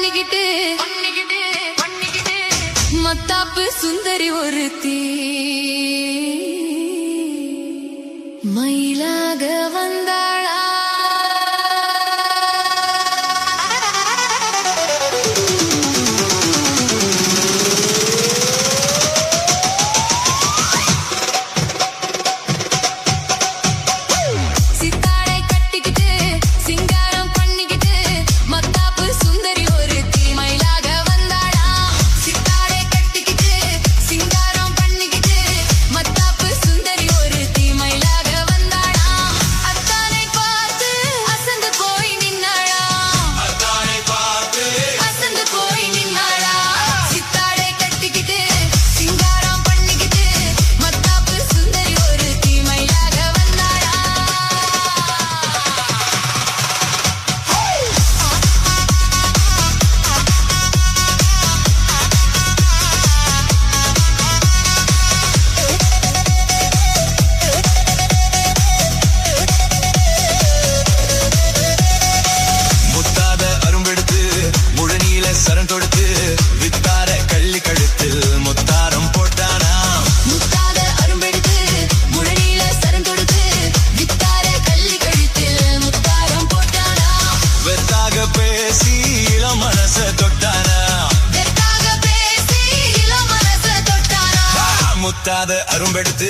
பண்ணிக்கிட்டு மத்தாப்பு சுந்தரி ஒருத்தி மயிலாக வந்தாளா. முத்தாத அரும்பெடுத்து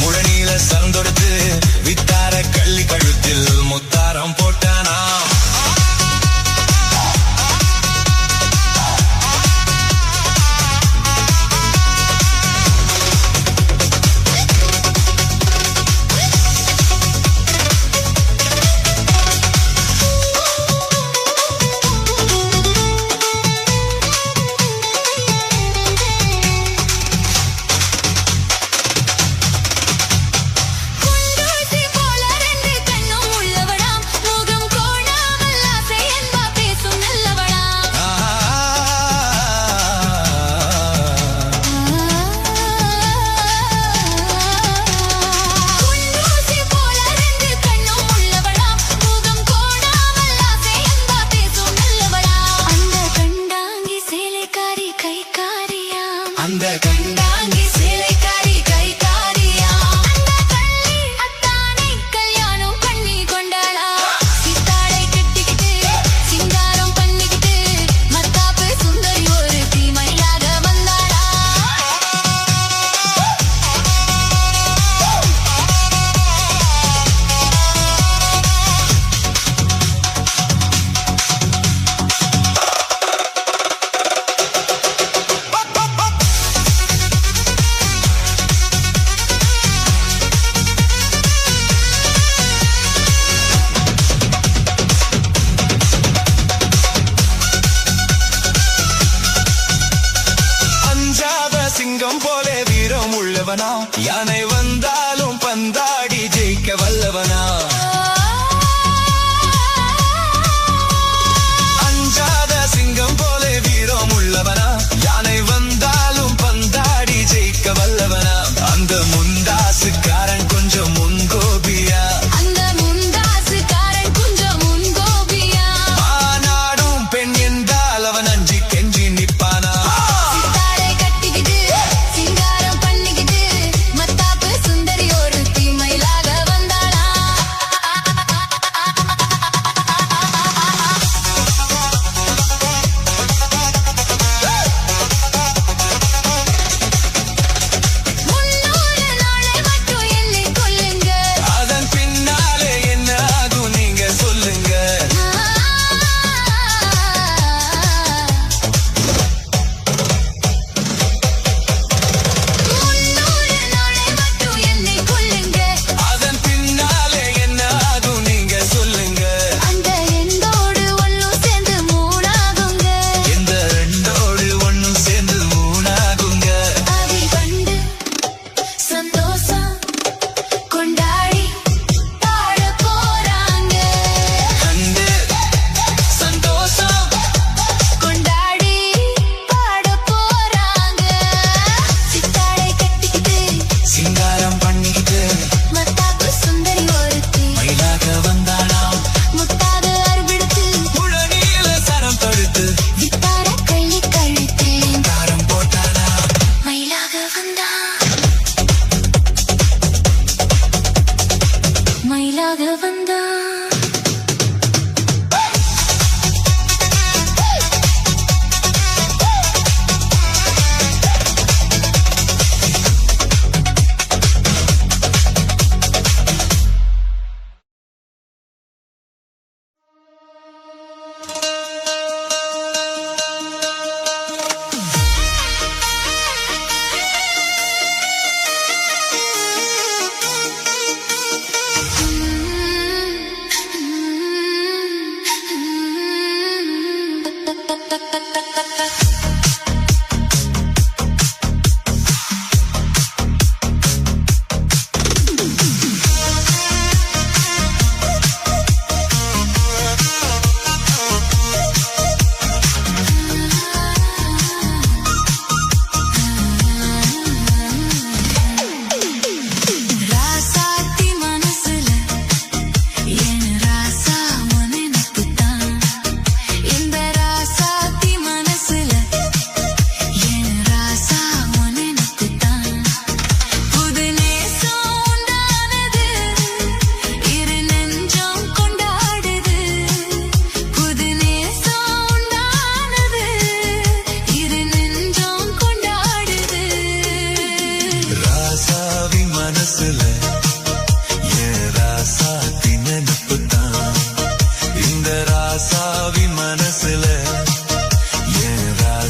முழநீல சரந்தொடுத்து வித்தார கள்ளி கழுத்தில் முத்தாரம் போட்டானா. அந்த கண்டாங்கி சேலைக்காரி கைக்காரியா, அந்த கள்ளி அத்தானை கல்யாணம் பண்ணி கொண்டாளா. சித்தாடை கட்டிக்கிட்டு சிங்காரம் பண்ணிக்கிட்டு மத்தாப்பு சுந்தரி ஒருத்தி மயிலாக வந்தாளா. சிங்கம் போலே வீரம் உள்ளவனா, யானை வந்தாலும் பந்தாடி ஜெயிக்க வல்லவனா. அஞ்சாத சிங்கம் போலே வீரம் உள்ளவனா, யானை வந்தாலும் பந்தாடி ஜெயிக்க வல்லவனா. அந்த முண்டாசுக்காரன் கொஞ்சம் முன்கோபியா, அந்த முண்டாசுக்காரன் கொஞ்சம் முன்கோபியா. ஆனாடும் பெண் என்றால் அவன் அஞ்சி கெஞ்சி நிப்பானா. சித்தாடை கட்டிக்கிட்டு சிங்காரம் பண்ணிக்கிட்டு மத்தாப்பு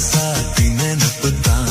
ராசாத்தி நினப்புதான்.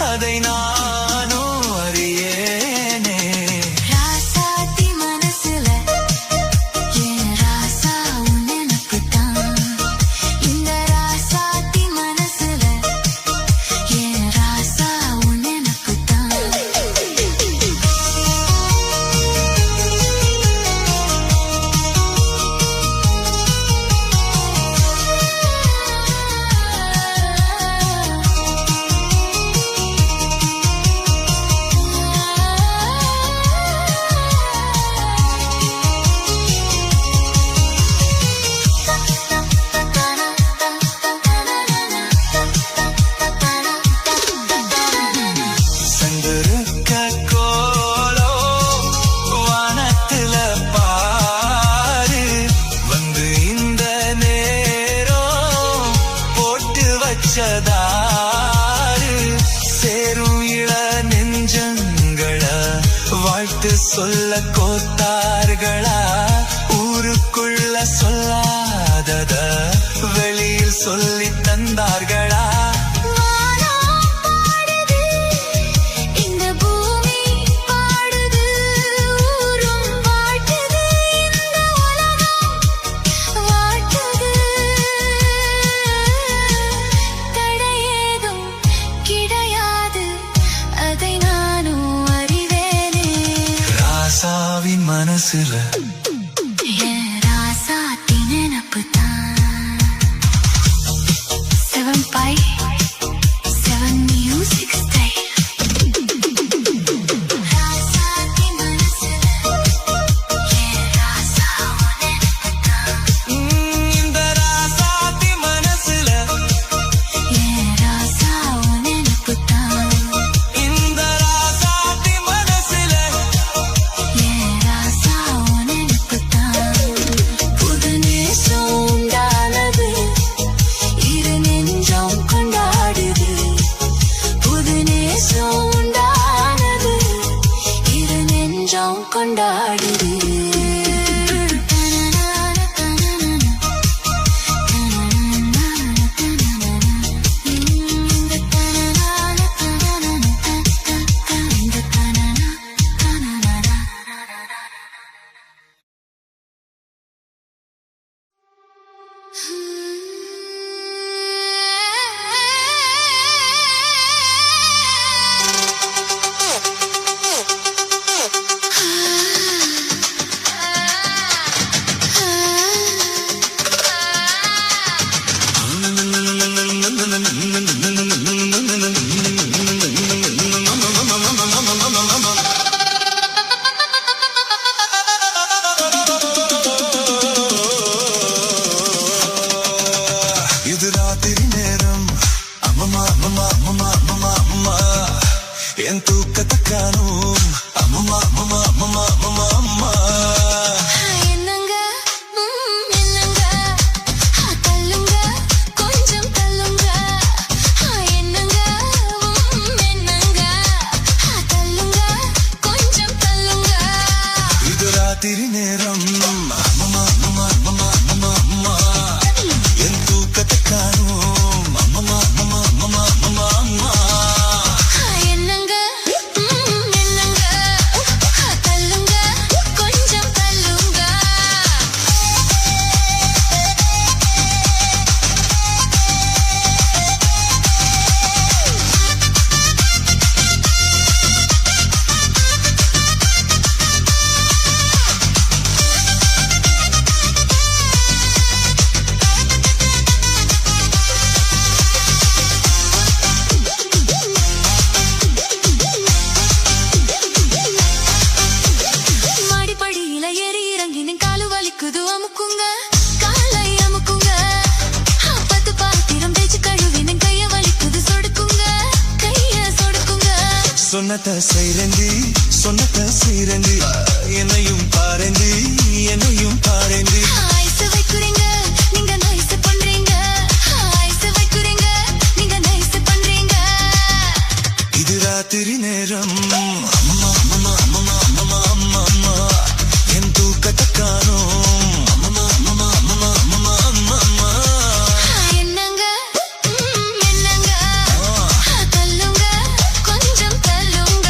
அதை நானும் அறியேனே. ராசாத்தி மனசுல ஏன் ராசா உன் நினப்புதான். இந்த ராசாத்தி மனசுல ஏன் ராசா உன் நினப்புதான். சேரும் இள நெஞ்சங்கள வாழ்த்து சொல்ல கோத்தார்களா? ஊருக்குள்ள சொல்லாதத வெளியில் சொல்லி தந்தார்களா? ராசாவின் மனசுல ஏன் ராசாத்தி நினப்புதான். 7/7 music style. ராசாத்தி மனசுல ஏன் ராசா உன் நினப்புதான். இந்த ராசாத்தி மனசுல ஏன் ராசா உன் நினப்புதான். இந்த ராசாத்தி மனசுல ஏன் ராசா உன் நினப்புதான். புது நேசம் உண்டானது இரு நெஞ்சம் கொண்டாடுது. புது நேசம் உண்டானது இரு நெஞ்சம் கொண்டாடுது. இது ராத்திரி நேரம். அம்மம்மா அம்மம்மா அம்மம்மா அம்மம்மா அம்மம்மா என் தூக்கத்தை காணும். அம்மம்மா அம்மம்மா அம்மம்மா அம்மம்மா அம்மா என்னங்க என்னங்க தள்ளுங்க கொஞ்சம் தள்ளுங்க. என்னங்க என்னங்க தள்ளுங்க கொஞ்சம் தள்ளுங்க. இது ராத்திரி நேரம். அம்மம்மா அம்மம்மா அம்மம்மா அம்மம்மா அம்மா என் தூக்கத்தை காணும். அம்மம்மா அம்மம்மா அம்மம்மா அம்மம்மா சொன்னத செய்றேந்தி சொன்னத செய்றேந்தி என்னையும் பாரேந்தி என்னையும் பாரேந்தி ஐஸ் வைக்குறீங்க நீங்க நைஸ் பண்றீங்க ஐஸ் வைக்குறீங்க நீங்க நைஸ் பண்றீங்க இது ராத்திரி நேரம் அம்மா அம்மா அம்மா அம்மா அம்மா அம்மா என் தூக்கத்தை காணோம் அம்மா அம்மா அம்மா அம்மா அம்மா அம்மா என்னங்க என்னங்க தள்ளுங்க கொஞ்சம் தள்ளுங்க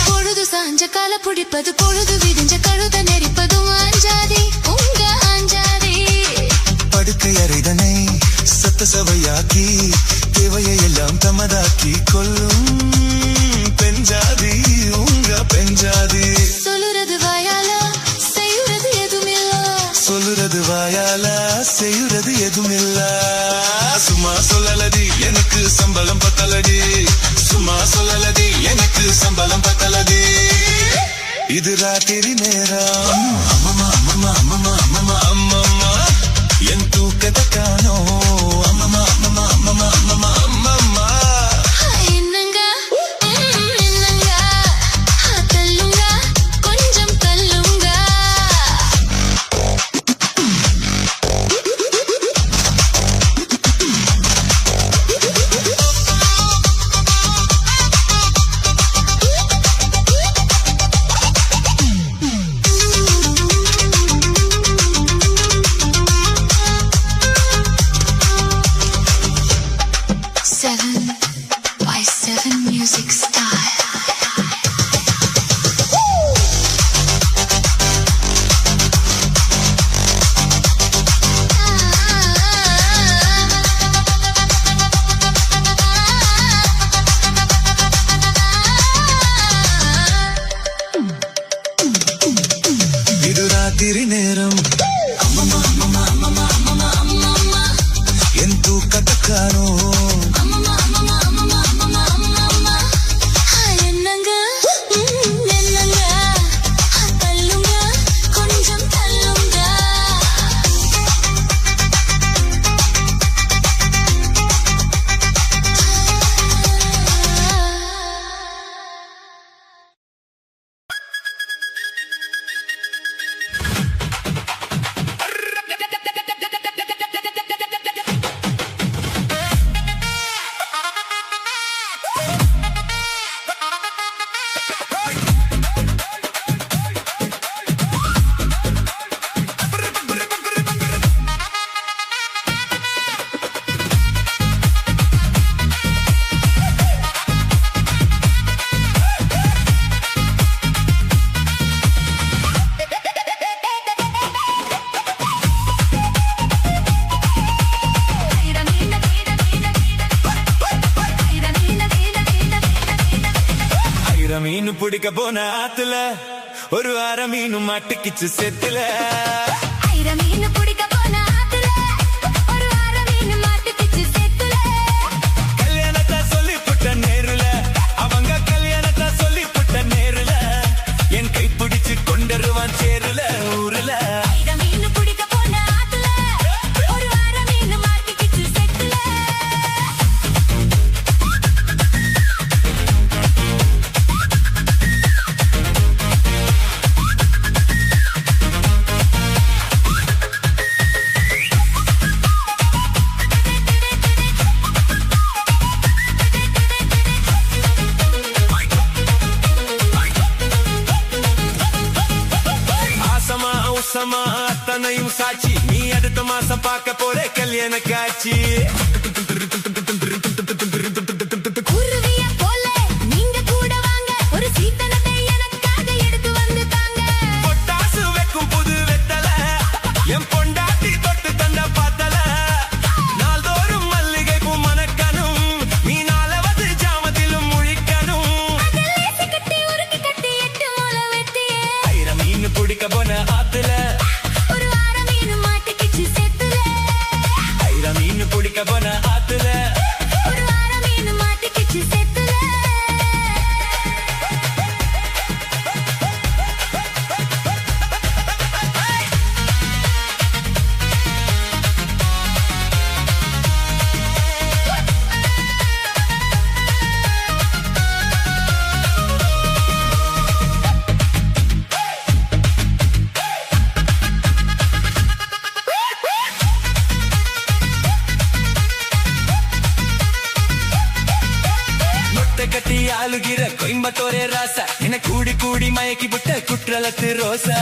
பொழுது சாஞ்ச கால பிடிப்பது பொழுது விடிஞ்ச கழுத நெரிப்பதும் அஞ்சாதி உங்க அஞ்சாதி படுக்கை அறைதனை சத்த சவையாக்கி தேவையை எல்லாம் தமதாக்கி கொள்ளும் பெஞ்சாதி உங்க பெஞ்சாதி சொல்லுறது வாயால செய்யுறது எதுமில்ல சொல்லுறது வாயால செய்யுறது எதுமில்ல சும்மா சொல்லலடி எனக்கு சம்பளம் பத்தலடி சும்மா சொல்லலடி எனக்கு சம்பளம் பத்தலடி இது ராத்திரி நேரம் அம்மம்மா அம்மம்மா அம்மம்மா அம்மம்மா அம்மம்மா என் தூக்கத்தை காணோம் அம்மம்மா அம்மம்மா அம்மம்மா அம்மம்மா அம்மம்மா என்னங்க என்னங்க தள்ளுங்க கொஞ்சம் தள்ளுங்க Seven by seven music style. இது ராத்திரி நேரம் அம்மம்மா அம்மம்மா அம்மம்மா அம்மம்மா அம்மம்மா என் தூக்கத்தை காணோம் என்னங்க என்னங்க தள்ளுங்க கொஞ்சம் தள்ளுங்க மீன் பிடிக்க போன ஆத்துல ஒரு வார மீனும் மாட்டுக்கிச்சு செத்துல ஐர மீன் பிடிக்க போன ஆத்துல ஒரு வார மீன் மாட்டுக்கிச்சு செத்துல கல்யாணத்தை சொல்லி புட்ட நேருல அவங்க கல்யாணத்தை சொல்லி புட்ட நேருல என் கை பிடிச்சு கொண்டருவான் சேருல ஊருல ஐர மீன் பிடிக்க போன ஆத்துல ஒரு வார மீன் மாட்டுக்கிச்சு செத்துல மாசமா அத்தனையும் சாட்சி நீ அடுத்த மாசம் பார்க்க போற கல்யாண காட்சி குருவிய போல நீங்க கூட வாங்க ஒரு சீத்தனத்தை எனக்காக எடுத்து வந்து தாங்க பொட்டாசு வைக்கும் புது வெத்தல என் பொண்டாட்டி தொட்டு தந்த பாத்தல நாள்தோறும் மல்லிகை பூ மணக்கணும் நீ நாளவது ஜாமத்திலும் முழிக்கணும் கட்டி உருக்கி கட்டி எட்டு மூல ராசா என்ன கூடி கூடி மயக்கி விட்ட குற்றலத்து ரோசா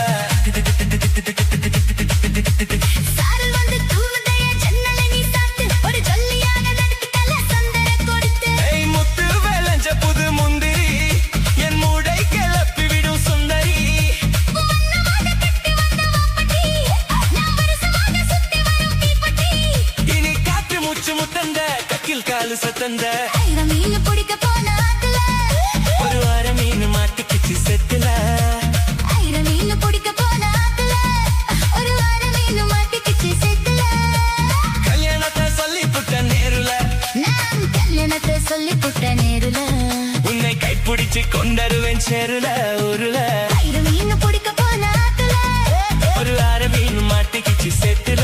சாரல் வந்து தூவுதைய ஜன்னலை நீ சாத்து ஒரு ஜொல்லியாக நடுக்கல சந்தர கொடுத்து ஏய் முத்து வேலஞ்ச புது முந்திரி என் மூடை கிளப்பி விடும் சுந்தரி வண்ணமாக கட்டி வந்த வாப்பட்டி நான் வருஷமாக சுத்தி வரும் தீப்பட்டி இனி காற்று மூச்சு முத்தந்த கக்கில் காலு சத்தந்த ஐர மீன் பிடிக்க போன ஆத்துல ஒரு வார மீன் மாட்டிக்கிச்சு செத்துல ஐர மீன் பிடிக்க போன ஆத்துல ஒரு வார மீன் மாட்டிக்கிச்சு செத்துல கல்யாணத்தை சொல்லி புட்ட நேருல நான் கல்யாணத்தை சொல்லி புட்ட நேருல உன்னை கைப்பிடிச்சு கொண்டருவேன் சேருல ஊருல ஐர மீன் பிடிக்க போன ஆத்துல ஒரு வார மீன் மாட்டிக்கிச்சு செத்துல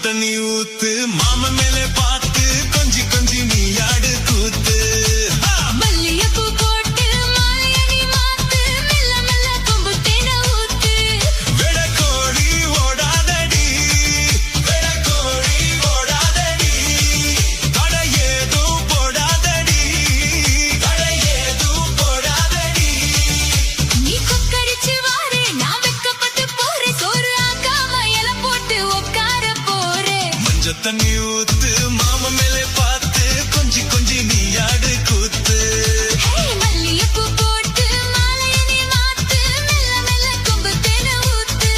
தண்ணி ஊத்து மாம மேலே பார்த்து கொஞ்சி கொஞ்சி நீ ஆடு கூத்து மல்லிகைப்பூ போட்டு மாலைய நீ மாத்து மெல்ல மெல்ல கொம்பு தேனை ஊத்து வெடக்கோழி ஓடாதடி வெடக்கோழி ஓடாதடி கடை ஏதும் போடாதடி கடை ஏதும் போடாதடி நீ கொக்கரிச்சு வாரு நான் வெக்கப்பட்டு போறேன் சோறு ஆக்காம இலை போட்டு உட்கார போறேன் மஞ்ச தண்ணி ஊத்து மாம மேலே பார்த்து கொஞ்சி கொஞ்சி நீ ஆடு கூத்து மல்லிகைப்பூ போட்டு மாலைய நீ மாத்து மெல்ல மெல்ல கொம்பு தேனை ஊத்து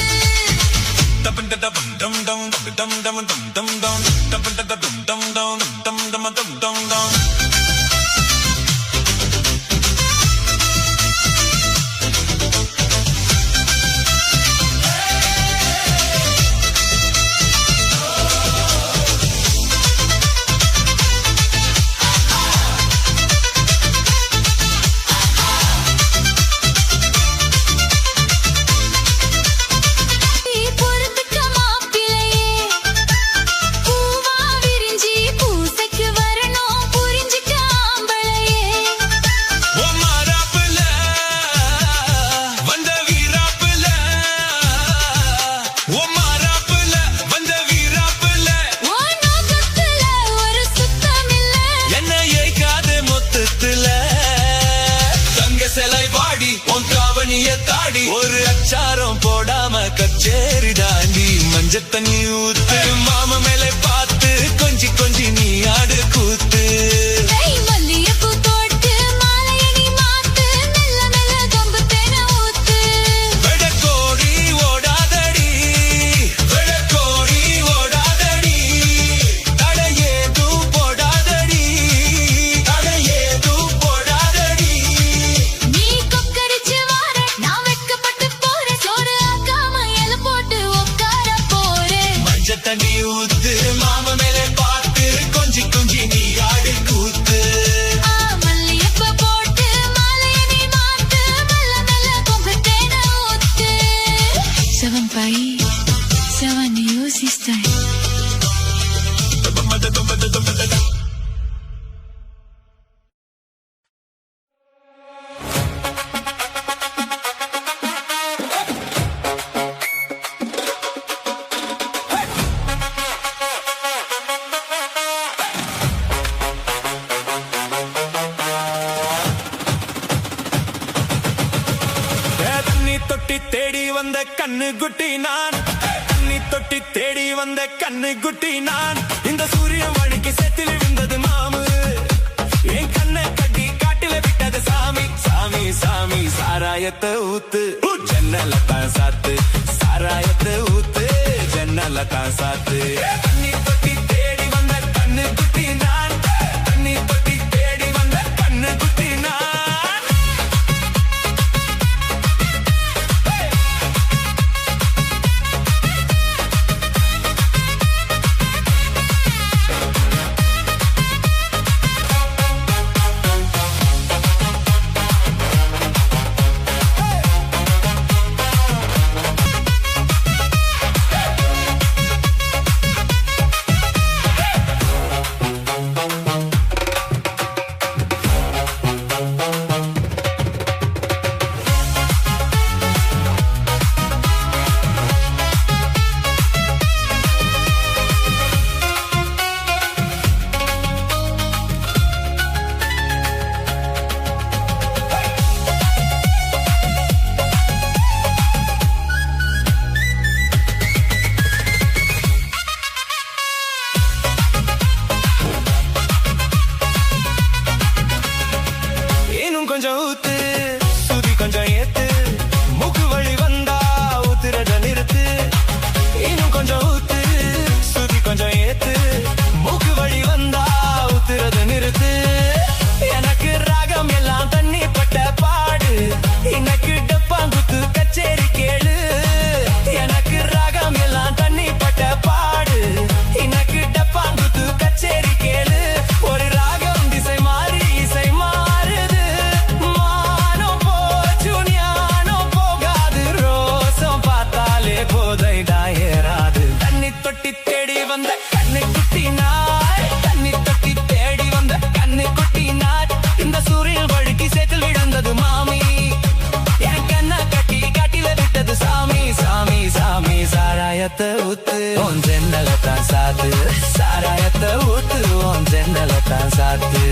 டபம் டபம் டம் டம் டம் டம் டம் டம் டம் டபம் டபம் டம் டம் டம் டம் டம் டம் டம் நீ பொறுத்துக்க மாப்பிள்ளையே பூவா விரிஞ்சி பூசைக்கு வரணும் புரிஞ்சுக்க ஆம்பளையே ஓ மாராப்புல வந்த வீராப்புல ஓ மாராப்புல வந்த வீராப்புல ஓ நோக்கத்துல ஒரு சுத்தமில்ல என்ன ஏய்க்காத மொத்தத்துல தங்க சிலை வாடி உன் காவணிய தாடி ஒரு அச்சாரம் போடாம கச்சேரி தாண்டி மஞ்ச தண்ணி ஊத்து மாம மேலே பார்த்து கொஞ்சி கொஞ்சி நீ ஆடு கூத்து மல்லிகைப்பூ போட்டு மாலைய நீ மாத்து மெல்ல மெல்ல கொம்பு தேனை ஊத்து வெடக்கோழி ஓடாதடி வெடக்கோழி ஓடாதடி கடை ஏதும் போடாதடி கடை ஏதும் போடாதடி நீ கொக்கரிச்சு வார நான் வெக்கப்பட்டு போறேன் சோறு ஆக்காம இலை போட்டு உட்கார போறேன் மஞ்ச தண்ணி ஊத்து மாம மேலே பார்த்து கொஞ்சி கொஞ்சி நீ ஆடு கூத்து மல்லிகைப்பூ போட்டு மாலைய நீ மாத்து மெல்ல மெல்ல கொம்பு தேனை ஊத்து Ça va me pailler, ça va néo style. தண்ணி தொட்டி தேடி வந்த கண்ணு குட்டி நான் தண்ணி தொட்டி தேடி வந்த கண்ணு குட்டி நான் இந்த சூரியன் வழிக்கு சேத்தில் விழுந்தது மாமு என் கண்ணை கட்டி காட்டில விட்டது சாமி சாமி சாமி சாராயத்தை ஊத்து ஜன்னல தான் சாத்து சாராயத்தை ஊத்து ஜன்னல தான் சாத்து தண்ணி தொட்டி தேடி வந்த கண்ணு குட்டி நான் தண்ணி தொட்டி தேடி வந்த கண்ணு குட்டி நான் சாராயத்தை ஊத்து உன் ஜன்னலத்தான் சாத்து சாராயத்தை ஊத்து உன் ஜன்னலத்தான் சாத்து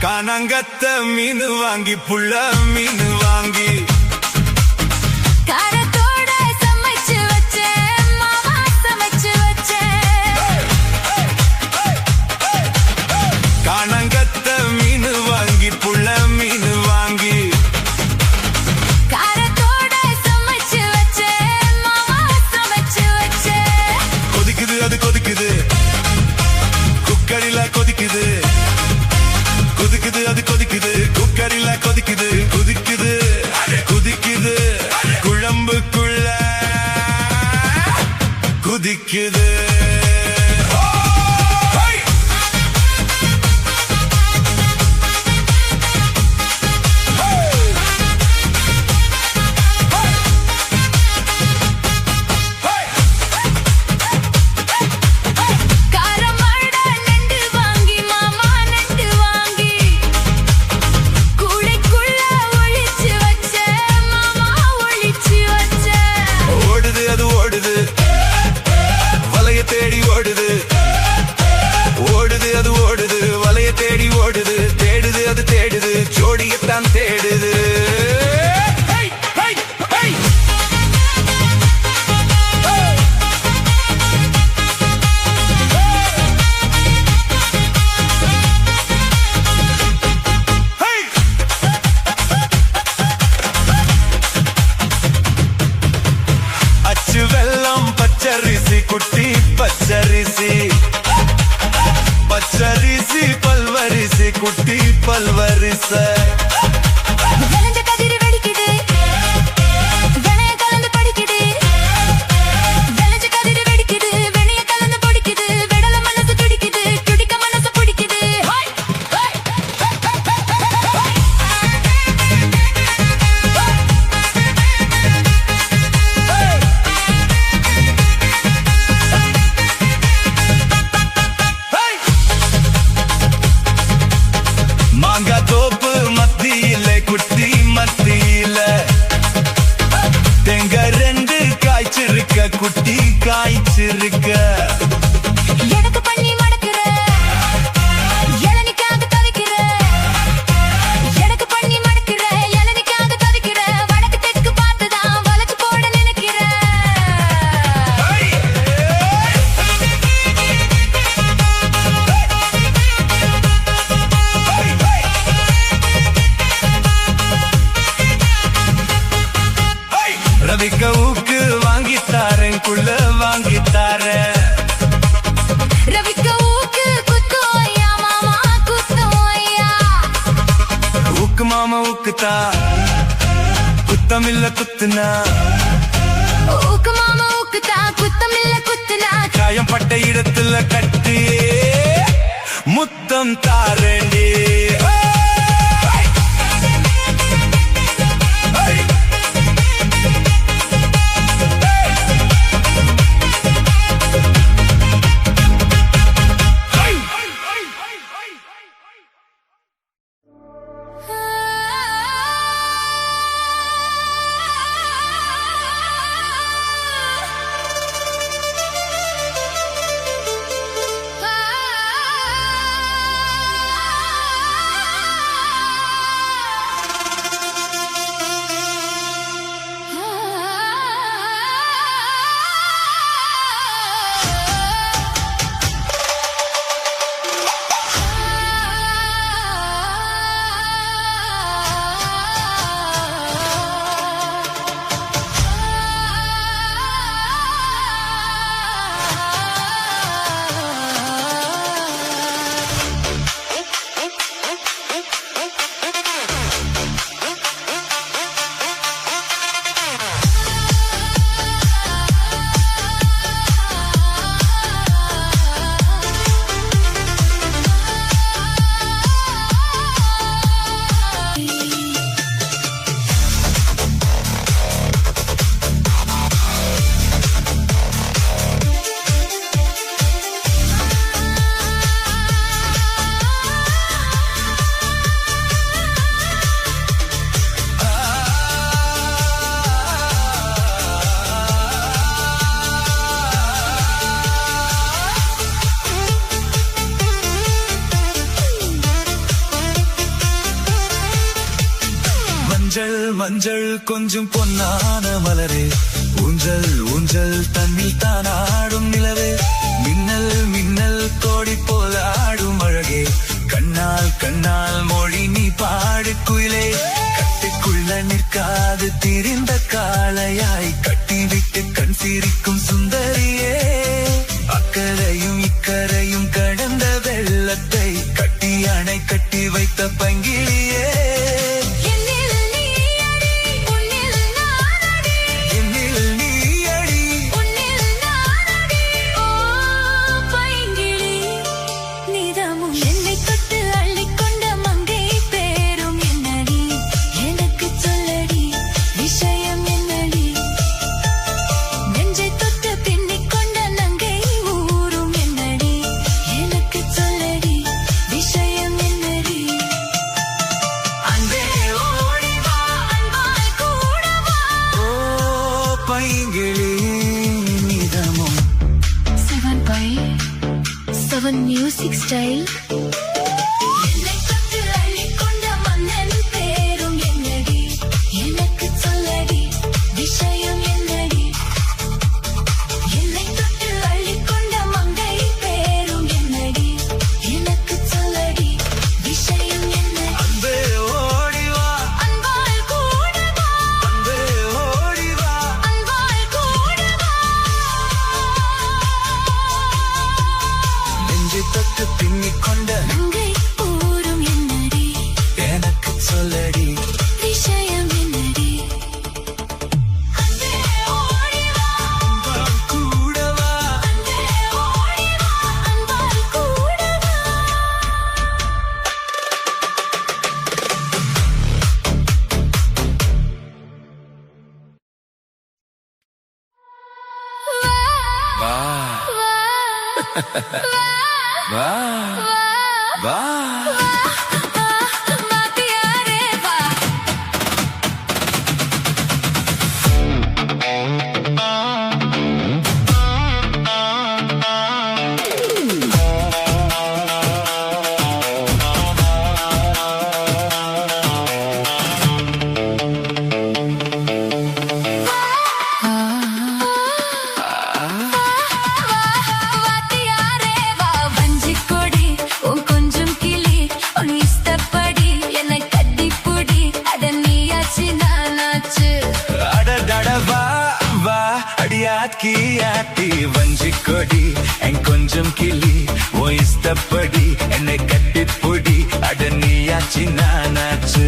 கானங்கத்த மீன் வாங்கி புள்ள மீன் வாங்கி காரத்தோட சமைச்சு வச்சேன் மாமா சமைச்சு வச்சேன் கானங்கத்த மீன் வாங்கி புள்ள மீன் வாங்கி காரத்தோட சமைச்சு வச்சேன் மாமா சமைச்சு வச்சேன் கொதிக்குது அது கொதிக்குது குக்கரில கொதிக்குது கொதிக்குது அது கொதிக்குது குக்கரில கொதிக்குது குதிக்குது குதிக்குது குழம்புக்குள்ள குதிக்குது தேடி ஓடுது ஓடுது அது ஓடுது வலைய தேடி ஓடுது தேடுது அது தேடுது ஜோடியத்தான் தேடுது அச்சு வெல்லம் பச்சரிசி குட்டி பச்சரிசி பச்சரிசி பல்வரிசி குட்டி பல்வரிச விளைஞ்ச கதிர் வெடிக்குது வெளைய கலந்து படிக்குது விளைஞ்ச கதிர் வெடிக்குது வெளைய கலந்து படிக்குது வெடல மனசு துடிக்குது துடிக்க மனசு பிடிக்குது மாங்கா தோப்பு மத்தியில குட்டி மத்தியில தெங்க ரெண்டு காய்ச்சிருக்க குட்டி காய்ச்சிருக்க எனக்கு பண்ணி மடக்குற இளநிக்காக தவிக்கிற எனக்கு பண்ணி மடக்குற இளநிக்காக தவிக்கிற வடக்கு தெற்கு பார்த்துதான் வழக்கு போட நினைக்கிற ரவிக்க ஊக்கு வாங்கித்தாரன் குள்ள வாங்கித்தாரன் ரவிக்க ஊக்கு குத்துவையா மாமா குத்துவையா ஊக்கு மாமா ஊக்குத்தா குத்தமில்ல குத்துனா ஊக்கு மாமா ஊக்குத்தா குத்தமில்ல குத்துனா காயம் பட்ட இடத்துல கட்டி முத்தம் தாரண்டி மஞ்சள் மஞ்சள் கொஞ்சம் பொன்னான மலரே ஊஞ்சல் ஊஞ்சல் தன்னில் தானாடும் நிலவே மின்னல் மின்னல் கோடி போல ஆடும் அழகே கண்ணால் கண்ணால் மொழி நீ பாடு குயிலே கட்டுக்குள்ள நிற்காது திரிந்த காளையாய் கட்டிவிட்டு கண் சிரிக்கும் சுந்தரியே அக்கரையும் இக்கரையும் கடந்த வெள்ளத்தை கட்டி அணை கட்டி வைத்த பங்கிலியே Seven music style. வஞ்சிக்கொடி என் கொஞ்சம் கிளி ஓய்ஸ்தப்படி என்னை கட்டிப்பொடி அட நீயாச்சு நானாச்சு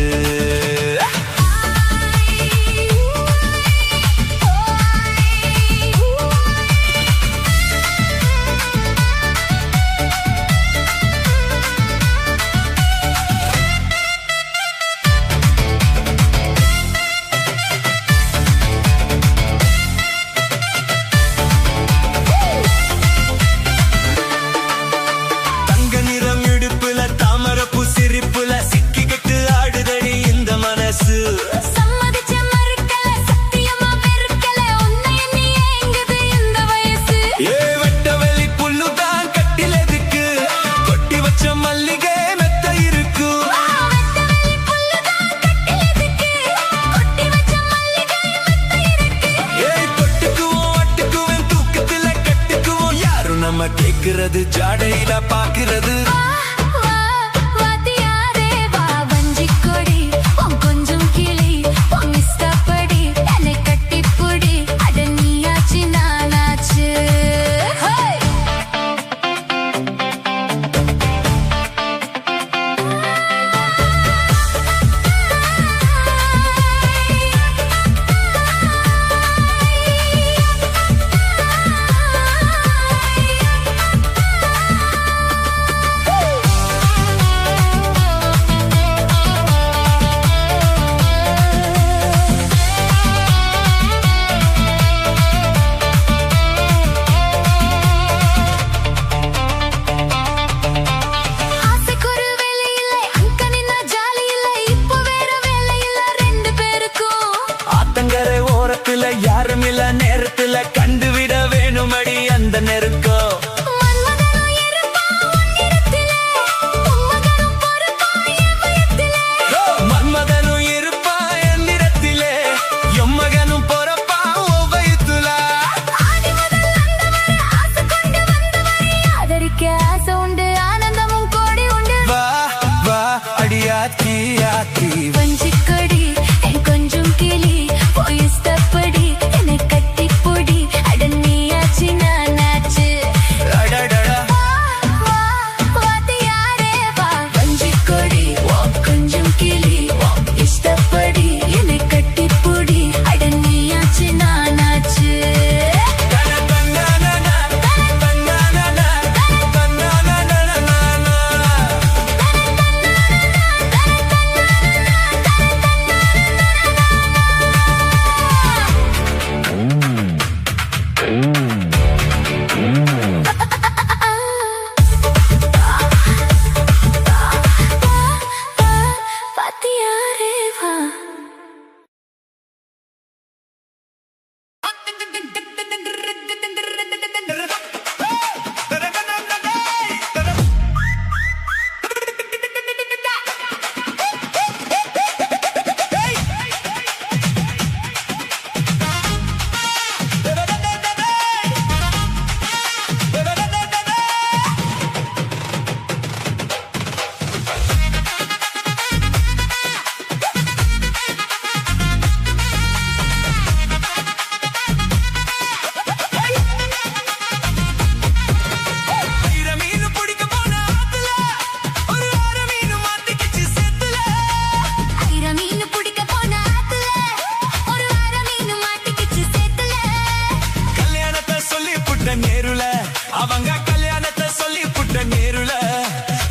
கேக்குறது ஜாடையில பாக்குறது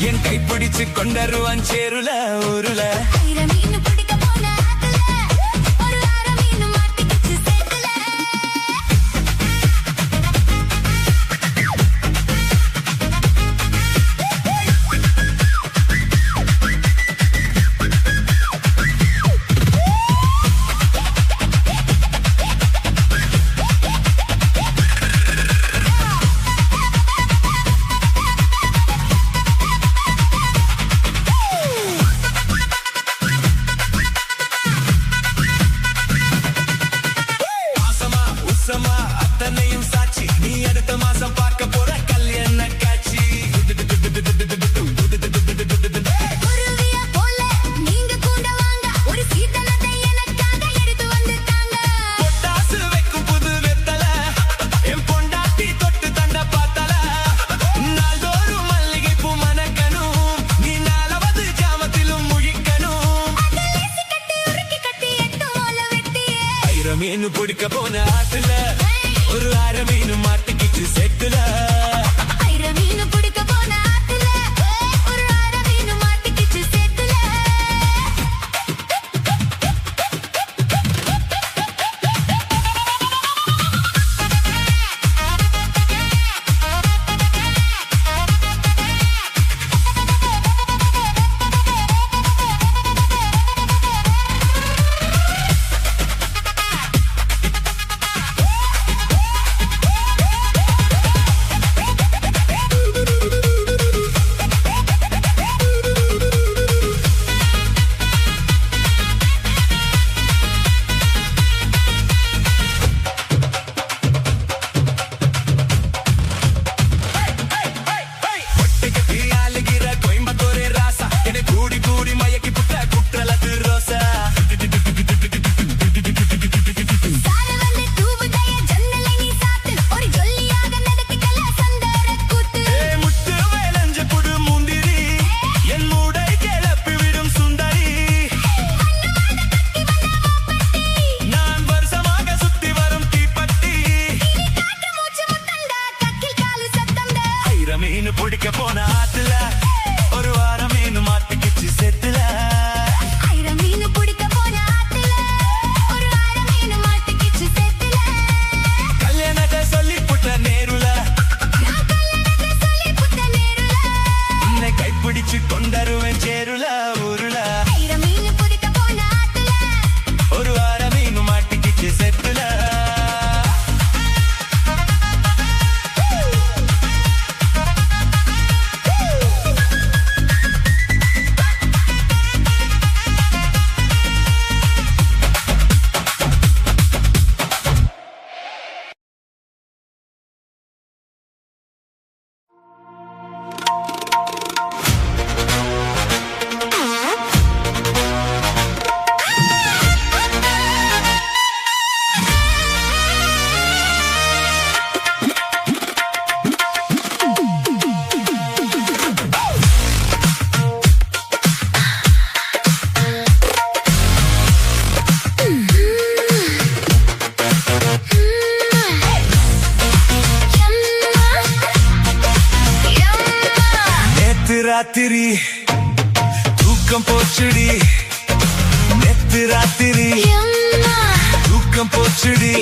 என் கைப்பிடிச்சு கொண்டருவான் சேருல ஊருல. மீன் பிடிக்க போன ஆத்துல ஒரு அரை மீன் மாட்டிக்கிச்சு சேத்துல. அத்தனையும் சாட்சி, நீ அடுத்த மாசம் பார்க்க போற கல்யாண காட்சி. குருவியா போல நீங்க கூட வாங்க, ஒரு சீதனத்தை எனக்காக எடுத்து வந்துட்டாங்க. பொட்டாசு வைக்கும் புது வெத்தல, என் பொண்டாட்டி தொட்டு தண்ட பார்த்தல. நாள்தோறும் மல்லிகை பூ மணக்கணும், நீ 4வது ஜாமத்திலும் முழிக்கணும். கட்டி உருக்கி கட்டி எட்டு ஓல வெட்டியே. மீன் பிடிக்க போன ஆத்துல ஒரு அரை மீன் மாட்டிக்கிச்சு செட்டுல. மீன் பிடிக்க போன ஆத்துல ஒரு அரை மீன் மாட்டிக்கிச்சு சேத்துல. மீன் பிடிக்க போன ஆத்துல ஒரு வாரம் மீன் மாட்டிக்கிச்சு செத்துல. மீன் பிடிக்க போன ஆத்துல ஒரு அரை மீன் மாட்டிக்கிச்சு சேத்துல. கல்யாணத்தை சொல்லி புட்ட நேருல, சொல்லி புத்த நேருல. உன்னை கைப்பிடிச்சு கொண்டருவேன் சேருல ஊருல. மீன் பிடிக்க போன ஆத்துல ஒரு வாரம் மீன் மாட்டிக்கிச்சு செத்துல. ராத்திரி தூக்கம் போச்சுடி, நேத்து ராத்திரி தூக்கம் போச்சுடி.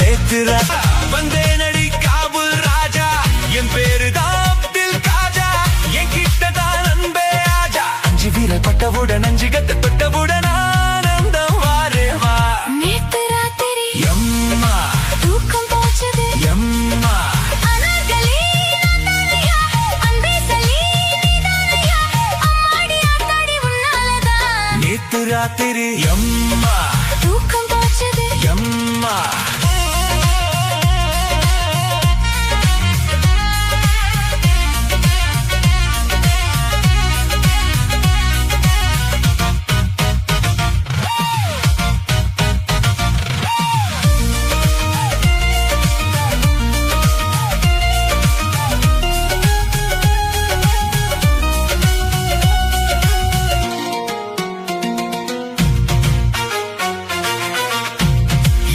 நேத்து வந்தேனடி காபூல் ராஜா, என் பேரு தான் அப்துல் காஜா, என் கிட்ட தான் அன்பே ஆஜா. 5 வீரல் பட்டவுடன் 5 கத்த தொட்டவுடன் ஆனந்தம் வாரேவா. நேத்து ராத்திரி எம்மா தூக்கம் போச்சது எம்மா. நேத்து ராத்திரி எம்மா தூக்கம் போச்சது எம்மா.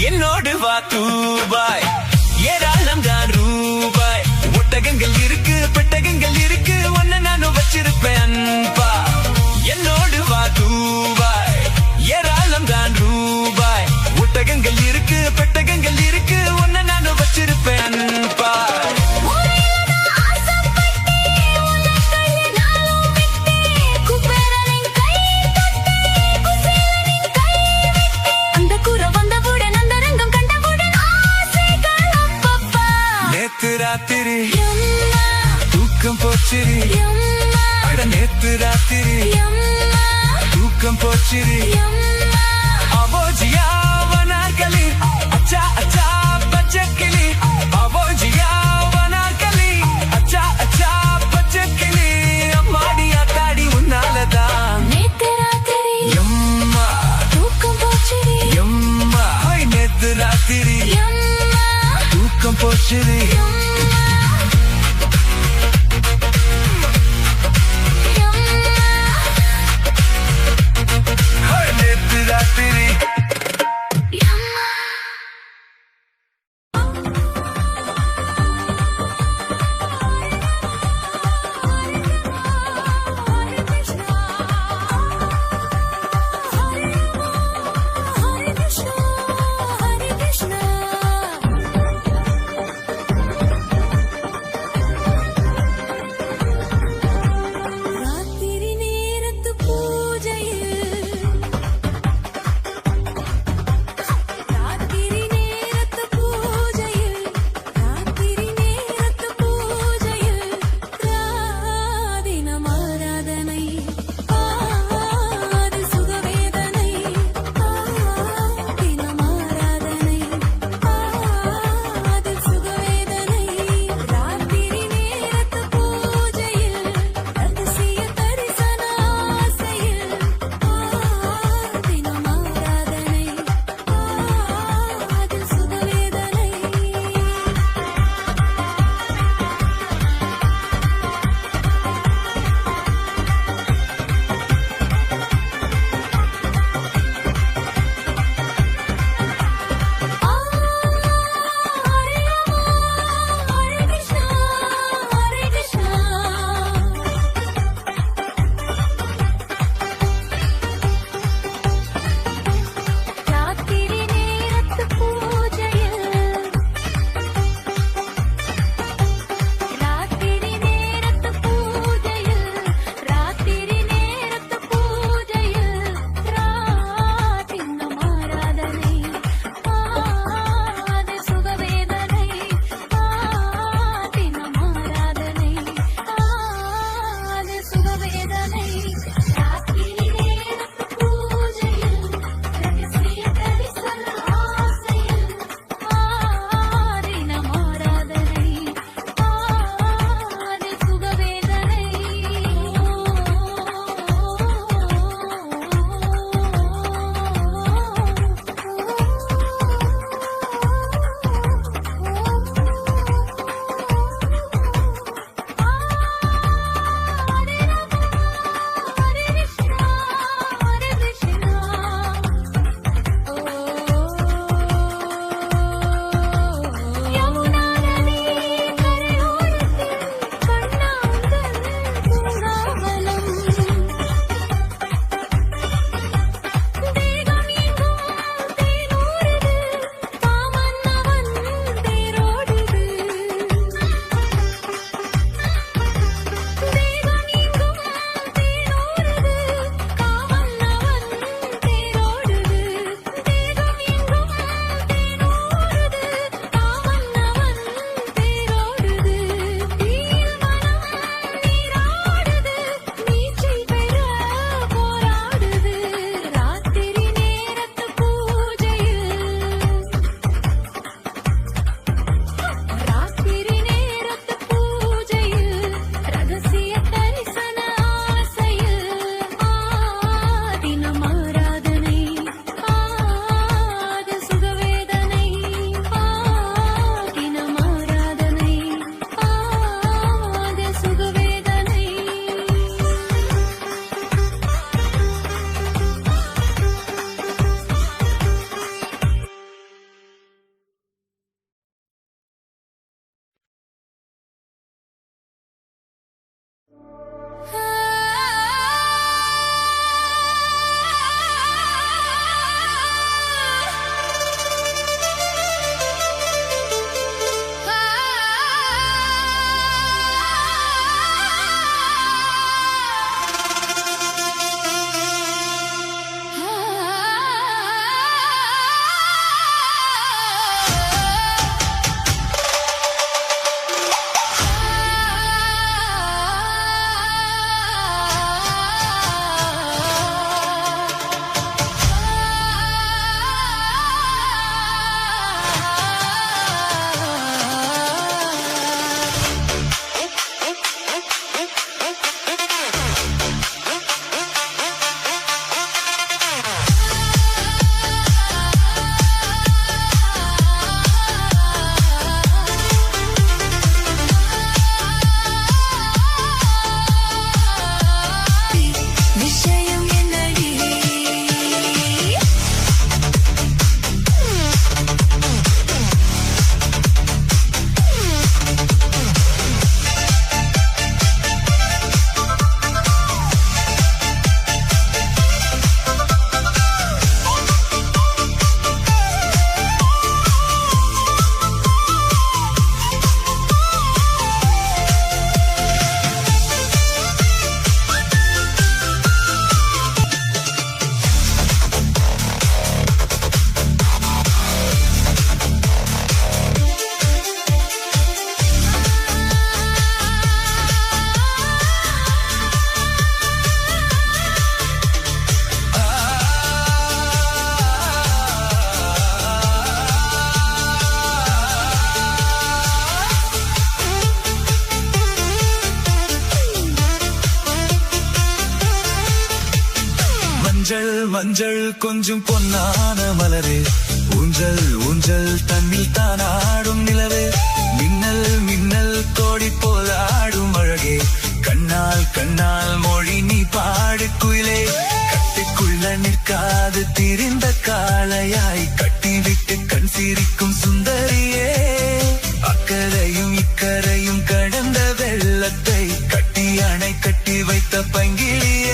என்னோடு வா மஞ்சள் மஞ்சள் கொஞ்சம் பொன்னான மலரே ஊஞ்சல் ஊஞ்சல் தன்னில் தானாடும் நிலவே மின்னல் மின்னல் கோடி போல் ஆடும் அழகே கண்ணால் கண்ணால் மொழி நீ பாடு குயிலே கட்டிக்குள்ள நிற்காது திரிந்த காளையாய் கட்டிவிட்டு கண் சிரிக்கும் சுந்தரியே அக்கரையும் இக்கரையும் கடந்த வெள்ளத்தை கட்டி அணை கட்டி வைத்த பங்கிலியே